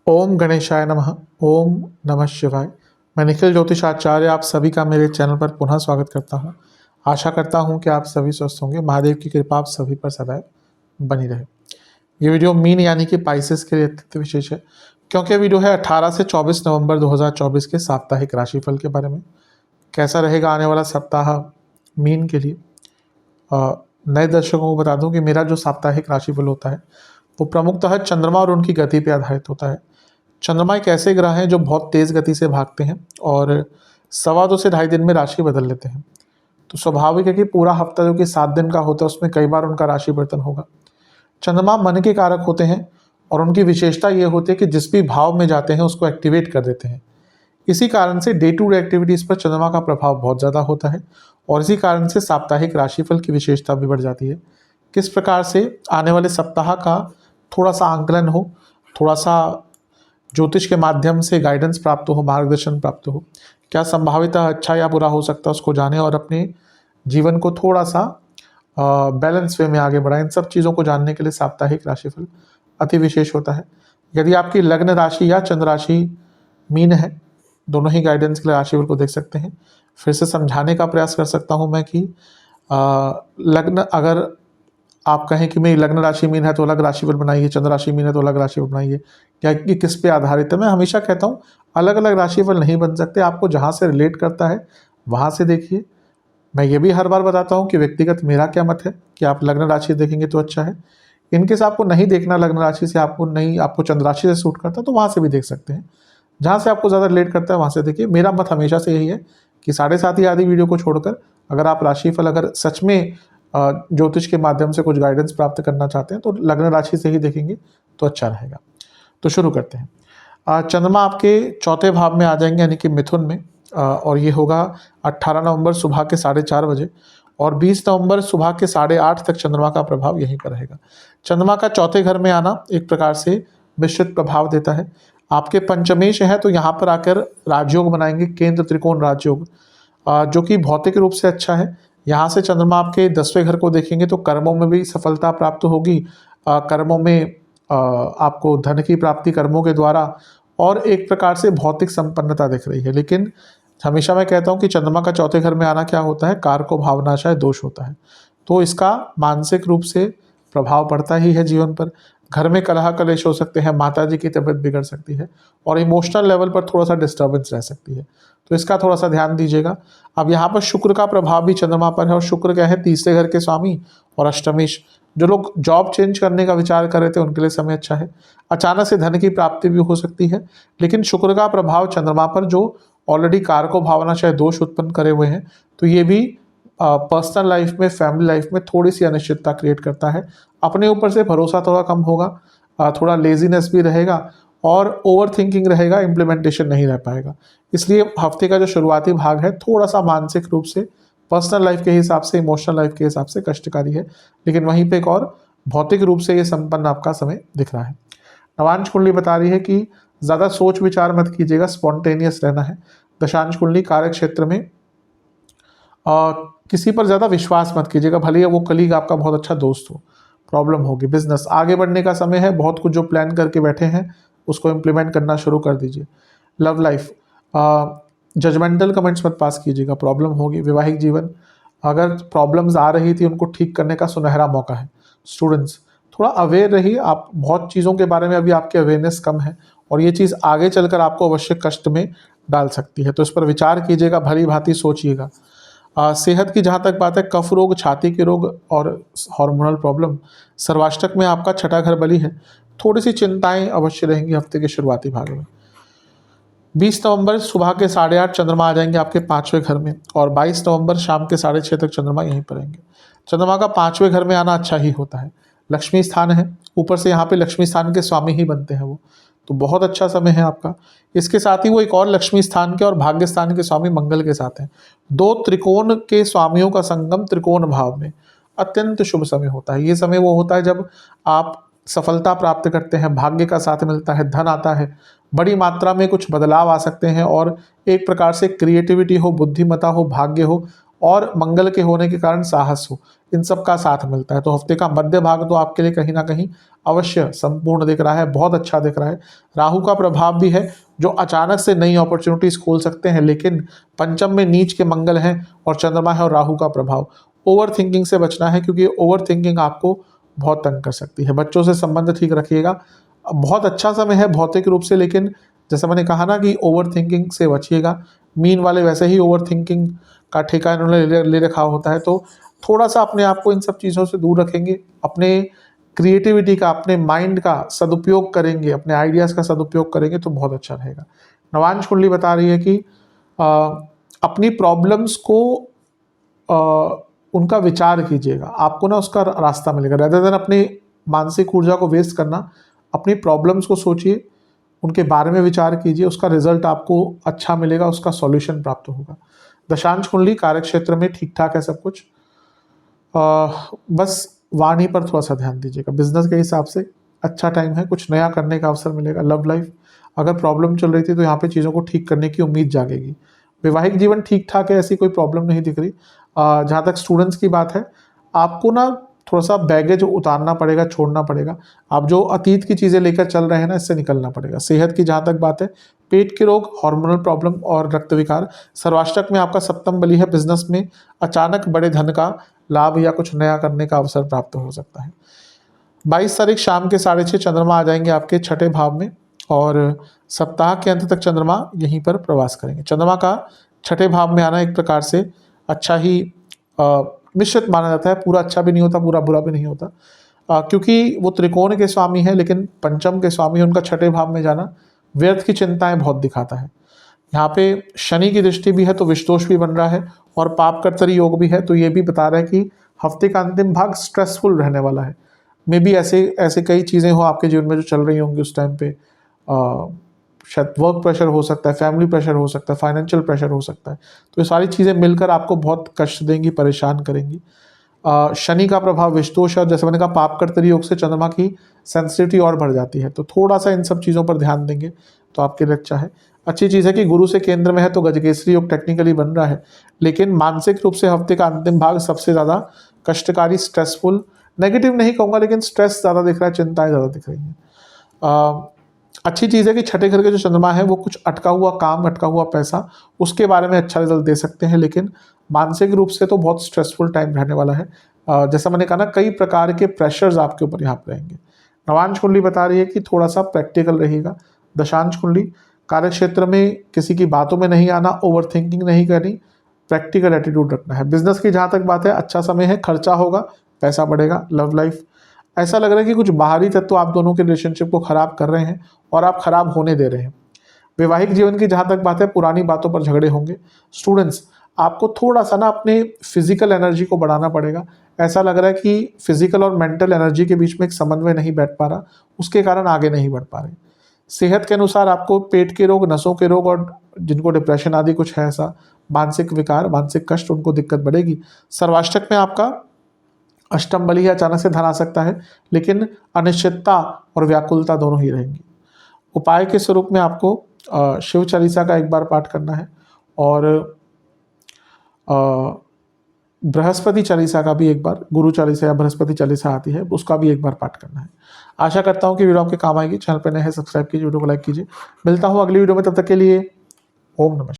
ओम गणेशाय नमः। ओम नमः शिवाय। मैं निखिल ज्योतिष आचार्य आप सभी का मेरे चैनल पर पुनः स्वागत करता हूं। आशा करता हूं कि आप सभी स्वस्थ होंगे। महादेव की कृपा आप सभी पर सदैव बनी रहे। ये वीडियो मीन यानी कि पाइसेस के लिए अत्यंत विशेष है, क्योंकि वीडियो है 18 से 24 नवंबर 2024 के साप्ताहिक राशिफल के बारे में। कैसा रहेगा आने वाला सप्ताह मीन के लिए। नए दर्शकों को बता दूं कि मेरा जो साप्ताहिक राशिफल होता है वो प्रमुखतः चंद्रमा और उनकी गति पर आधारित होता है। चंद्रमा एक ऐसे ग्रह हैं जो बहुत तेज़ गति से भागते हैं और 2.25 से 2.5 दिन में राशि बदल लेते हैं। तो स्वाभाविक है कि पूरा हफ्ता जो कि 7 दिन का होता है उसमें कई बार उनका राशि परिवर्तन होगा। चंद्रमा मन के कारक होते हैं और उनकी विशेषता ये होती है कि जिस भी भाव में जाते हैं उसको एक्टिवेट कर देते हैं। इसी कारण से डे टू डे एक्टिविटीज़ पर चंद्रमा का प्रभाव बहुत ज़्यादा होता है और इसी कारण से साप्ताहिक राशिफल की विशेषता भी बढ़ जाती है। किस प्रकार से आने वाले सप्ताह का थोड़ा सा आंकलन हो, थोड़ा सा ज्योतिष के माध्यम से गाइडेंस प्राप्त हो, मार्गदर्शन प्राप्त हो, क्या संभावितः अच्छा या बुरा हो सकता है उसको जाने और अपने जीवन को थोड़ा सा बैलेंस वे में आगे बढ़ाएं। इन सब चीज़ों को जानने के लिए साप्ताहिक राशिफल अति विशेष होता है। यदि आपकी लग्न राशि या चंद्र राशि मीन है, दोनों ही गाइडेंस के लिए राशिफल को देख सकते हैं। फिर से समझाने का प्रयास कर सकता हूँ मैं कि लग्न, अगर आप कहें कि मेरी लग्न राशि मीन है तो अलग राशिफल बनाइए, चंद्र राशि मीन है तो अलग राशिफल बनाइए, या कि किस पे आधारित है। मैं हमेशा कहता हूँ अलग अलग राशिफल नहीं बन सकते, आपको जहाँ से रिलेट करता है वहाँ से देखिए। मैं ये भी हर बार बताता हूँ कि व्यक्तिगत मेरा क्या मत है कि आप लग्न राशि देखेंगे तो अच्छा है। इनकेस आपको नहीं देखना लग्न राशि से, आपको चंद्र राशि से सूट करता है तो वहाँ से भी देख सकते हैं। जहाँ से आपको ज़्यादा रिलेट करता है वहाँ से देखिए। मेरा मत हमेशा से यही है कि 7:30 आदि वीडियो को छोड़कर अगर आप राशिफल अगर सच में ज्योतिष के माध्यम से कुछ गाइडेंस प्राप्त करना चाहते हैं तो लग्न राशि से ही देखेंगे तो अच्छा रहेगा। तो शुरू करते हैं। चंद्रमा आपके चौथे भाव में आ जाएंगे यानी कि मिथुन में, और ये होगा 18 नवंबर सुबह के 4:30 बजे और 20 नवंबर सुबह के 8:30 तक चंद्रमा का प्रभाव यहीं पर रहेगा। चंद्रमा का चौथे घर में आना एक प्रकार से मिश्रित प्रभाव देता है। आपके पंचमेश है तो यहाँ पर आकर राजयोग बनाएंगे, केंद्र त्रिकोण राजयोग, जो कि भौतिक रूप से अच्छा है। यहाँ से चंद्रमा आपके 10वें घर को देखेंगे तो कर्मों में भी सफलता प्राप्त होगी। कर्मों में आपको धन की प्राप्ति कर्मों के द्वारा और एक प्रकार से भौतिक संपन्नता दिख रही है। लेकिन हमेशा मैं कहता हूँ कि चंद्रमा का चौथे घर में आना क्या होता है, कारको भावनाशय दोष होता है, तो इसका मानसिक रूप से प्रभाव पड़ता ही है जीवन पर। घर में कलह कलेश हो सकते हैं, माता जी की तबीयत बिगड़ सकती है और इमोशनल लेवल पर थोड़ा सा डिस्टर्बेंस रह सकती है, तो इसका थोड़ा सा ध्यान दीजिएगा। अब यहाँ पर शुक्र का प्रभाव भी चंद्रमा पर है और शुक्र क्या है, 3रे घर के स्वामी और अष्टमेश। जो लोग जॉब चेंज करने का विचार कर रहे थे उनके लिए समय अच्छा है। अचानक से धन की प्राप्ति भी हो सकती है, लेकिन शुक्र का प्रभाव चंद्रमा पर जो ऑलरेडी कारको भावनाशय दोष उत्पन्न करे हुए हैं, तो ये भी पर्सनल लाइफ में, फैमिली लाइफ में थोड़ी सी अनिश्चितता क्रिएट करता है। अपने ऊपर से भरोसा थोड़ा कम होगा, थोड़ा लेजीनेस भी रहेगा और ओवर थिंकिंग रहेगा, इम्प्लीमेंटेशन नहीं रह पाएगा। इसलिए हफ्ते का जो शुरुआती भाग है थोड़ा सा मानसिक रूप से, पर्सनल लाइफ के हिसाब से, इमोशनल लाइफ के हिसाब से कष्टकारी है, लेकिन वहीं पे एक और भौतिक रूप से ये संपन्न आपका समय दिख रहा है। नवांश कुंडली बता रही है कि ज़्यादा सोच विचार मत कीजिएगा, स्पॉन्टेनियस रहना है। दशांश कुंडली कार्य क्षेत्र में किसी पर ज़्यादा विश्वास मत कीजिएगा, भले ही वो कलीग आपका बहुत अच्छा दोस्त हो, प्रॉब्लम होगी। बिजनेस आगे बढ़ने का समय है, बहुत कुछ जो प्लान करके बैठे हैं उसको इम्प्लीमेंट करना शुरू कर दीजिए। लव लाइफ, जजमेंटल कमेंट्स मत पास कीजिएगा, प्रॉब्लम होगी। वैवाहिक जीवन, अगर प्रॉब्लम्स आ रही थी उनको ठीक करने का सुनहरा मौका है। स्टूडेंट्स थोड़ा अवेयर रहिए, आप बहुत चीज़ों के बारे में अभी आपकी अवेयरनेस कम है और ये चीज़ आगे चलकर आपको अवश्य कष्ट में डाल सकती है, तो इस पर विचार कीजिएगा, भली भांति सोचिएगा। सेहत की जहाँ तक बात है, कफ रोग, छाती के रोग और हार्मोनल प्रॉब्लम, सर्वाष्टक में आपका छठा घर बली है, थोड़ी सी चिंताएं अवश्य रहेंगी हफ्ते के शुरुआती भाग में। 20 नवंबर सुबह के 8:30 चंद्रमा आ जाएंगे आपके 5वें घर में और 22 नवंबर शाम के 6:30 तक चंद्रमा यहीं पर रहेंगे। चंद्रमा का 5वें घर में आना अच्छा ही होता है, लक्ष्मी स्थान है, ऊपर से यहाँ पे लक्ष्मी स्थान के स्वामी ही बनते हैं वो, तो बहुत अच्छा समय है आपका। इसके साथ ही वो एक और लक्ष्मी स्थान के और भाग्य स्थान के स्वामी मंगल के साथ हैं। 2 त्रिकोण के स्वामियों का संगम त्रिकोण भाव में अत्यंत शुभ समय होता है। ये समय वो होता है जब आप सफलता प्राप्त करते हैं, भाग्य का साथ मिलता है, धन आता है, बड़ी मात्रा में कुछ बदलाव आ सकते हैं और एक प्रकार से क्रिएटिविटी हो, बुद्धिमत्ता हो, भाग्य हो और मंगल के होने के कारण साहस हो, इन सब का साथ मिलता है। तो हफ्ते का मध्य भाग तो आपके लिए कहीं ना कहीं अवश्य संपूर्ण दिख रहा है, बहुत अच्छा दिख रहा है। राहु का प्रभाव भी है जो अचानक से नई अपॉर्चुनिटीज खोल सकते हैं, लेकिन पंचम में नीच के मंगल हैं और चंद्रमा है और राहु का प्रभाव। ओवर थिंकिंग से बचना है क्योंकि ओवर थिंकिंग आपको बहुत तंग कर सकती है। बच्चों से संबंध ठीक रखिएगा। बहुत अच्छा समय है भौतिक रूप से, लेकिन जैसा मैंने कहा ना कि ओवर थिंकिंग से बचिएगा। मीन वाले वैसे ही ओवर थिंकिंग का ठेका इन्होंने ले रखा होता है, तो थोड़ा सा अपने आप को इन सब चीज़ों से दूर रखेंगे, अपने क्रिएटिविटी का, अपने माइंड का सदुपयोग करेंगे, अपने आइडियाज़ का सदुपयोग करेंगे तो बहुत अच्छा रहेगा। नवांश कुंडली बता रही है कि अपनी प्रॉब्लम्स को उनका विचार कीजिएगा, आपको ना उसका रास्ता मिलेगा। रेदर देन अपनी मानसिक ऊर्जा को वेस्ट करना, अपनी प्रॉब्लम्स को सोचिए, उनके बारे में विचार कीजिए, उसका रिजल्ट आपको अच्छा मिलेगा, उसका सॉल्यूशन प्राप्त होगा। दशांश कुंडली कार्य क्षेत्र में ठीक ठाक है सब कुछ। बस वाणी पर थोड़ा सा ध्यान दीजिएगा। बिजनेस के हिसाब से अच्छा टाइम है, कुछ नया करने का अवसर मिलेगा। लव लाइफ अगर प्रॉब्लम चल रही थी तो यहाँ पे चीज़ों को ठीक करने की उम्मीद जागेगी। वैवाहिक जीवन ठीक ठाक है, ऐसी कोई प्रॉब्लम नहीं दिख रही। जहाँ तक स्टूडेंट्स की बात है, आपको ना थोड़ा सा बैगेज उतारना पड़ेगा, छोड़ना पड़ेगा। आप जो अतीत की चीज़ें लेकर चल रहे हैं ना, इससे निकलना पड़ेगा। सेहत की जहाँ तक बात है, पेट के रोग, हार्मोनल प्रॉब्लम और रक्त विकार। सर्वाष्टक में आपका सप्तम बली है। बिजनेस में अचानक बड़े धन का लाभ या कुछ नया करने का अवसर प्राप्त हो सकता है। 22 तारीख शाम के 6:30 चंद्रमा आ जाएंगे आपके छठे भाव में और सप्ताह के अंत तक चंद्रमा यहीं पर प्रवास करेंगे। चंद्रमा का छठे भाव में आना एक प्रकार से अच्छा ही मिश्रित माना जाता है। पूरा अच्छा भी नहीं होता, पूरा बुरा भी नहीं होता, क्योंकि वो त्रिकोण के स्वामी है, लेकिन पंचम के स्वामी, उनका छठे भाव में जाना व्यर्थ की चिंताएं बहुत दिखाता है। यहाँ पे शनि की दृष्टि भी है तो विषदोष भी बन रहा है और पाप कर्तरी योग भी है, तो ये भी बता रहा है कि हफ्ते का अंतिम भाग स्ट्रेसफुल रहने वाला है। मे बी ऐसे ऐसे कई चीज़ें हो आपके जीवन में जो चल रही होंगी उस टाइम पे। शायद वर्क प्रेशर हो सकता है, फैमिली प्रेशर हो सकता है, फाइनेंशियल प्रेशर हो सकता है। तो ये सारी चीज़ें मिलकर आपको बहुत कष्ट देंगी, परेशान करेंगी। शनि का प्रभाव विषदोष है, जैसे मैंने कहा पाप कर्तरी योग से चंद्रमा की सेंसिटिविटी और बढ़ जाती है, तो थोड़ा सा इन सब चीज़ों पर ध्यान देंगे तो आपके लिए अच्छा है। अच्छी चीज़ है कि गुरु से केंद्र में है तो गजकेसरी योग टेक्निकली बन रहा है, लेकिन मानसिक रूप से हफ्ते का अंतिम भाग सबसे ज़्यादा कष्टकारी, स्ट्रेसफुल, नेगेटिव नहीं कहूँगा लेकिन स्ट्रेस ज़्यादा दिख रहा है, चिंताएं ज़्यादा दिख रही हैं। अच्छी चीज़ है कि छठे घर के जो चंद्रमा है वो कुछ अटका हुआ काम, अटका हुआ पैसा, उसके बारे में अच्छा रिजल्ट दे सकते हैं, लेकिन मानसिक रूप से तो बहुत स्ट्रेसफुल टाइम रहने वाला है। जैसा मैंने कहा ना, कई प्रकार के प्रेशर्स आपके ऊपर यहाँ पर रहेंगे। नवांश कुंडली बता रही है कि थोड़ा सा प्रैक्टिकल रहेगा। दशांश कुंडली कार्य क्षेत्र में किसी की बातों में नहीं आना, ओवर थिंकिंग नहीं करनी, प्रैक्टिकल एटीट्यूड रखना है। बिजनेस की जहाँ तक बात है, अच्छा समय है, खर्चा होगा, पैसा बढ़ेगा। लव लाइफ ऐसा लग रहा है कि कुछ बाहरी तत्व आप दोनों के रिलेशनशिप को खराब कर रहे हैं और आप खराब होने दे रहे हैं। वैवाहिक जीवन की जहाँ तक बात है, पुरानी बातों पर झगड़े होंगे। स्टूडेंट्स, आपको थोड़ा सा ना अपने फिजिकल एनर्जी को बढ़ाना पड़ेगा। ऐसा लग रहा है कि फिजिकल और मेंटल एनर्जी के बीच में एक समन्वय नहीं बैठ पा रहा, उसके कारण आगे नहीं बढ़ पा रहे। सेहत के अनुसार आपको पेट के रोग, नसों के रोग और जिनको डिप्रेशन आदि कुछ है ऐसा मानसिक विकार, मानसिक कष्ट, उनको दिक्कत बढ़ेगी। सर्वाष्टक में आपका अष्टम बली है, अचानक से धन आ सकता है, लेकिन अनिश्चितता और व्याकुलता दोनों ही रहेंगी। उपाय के स्वरूप में आपको शिव चालीसा का एक बार पाठ करना है और बृहस्पति चालीसा का भी एक बार, गुरु चालीसा या बृहस्पति चालीसा आती है, उसका भी एक बार पाठ करना है। आशा करता हूँ कि वीडियो आपके काम आएगी। चैनल पर नए हैं, सब्सक्राइब कीजिए, वीडियो को लाइक कीजिए। मिलता हूँ अगली वीडियो में, तब तक के लिए ओम नमः।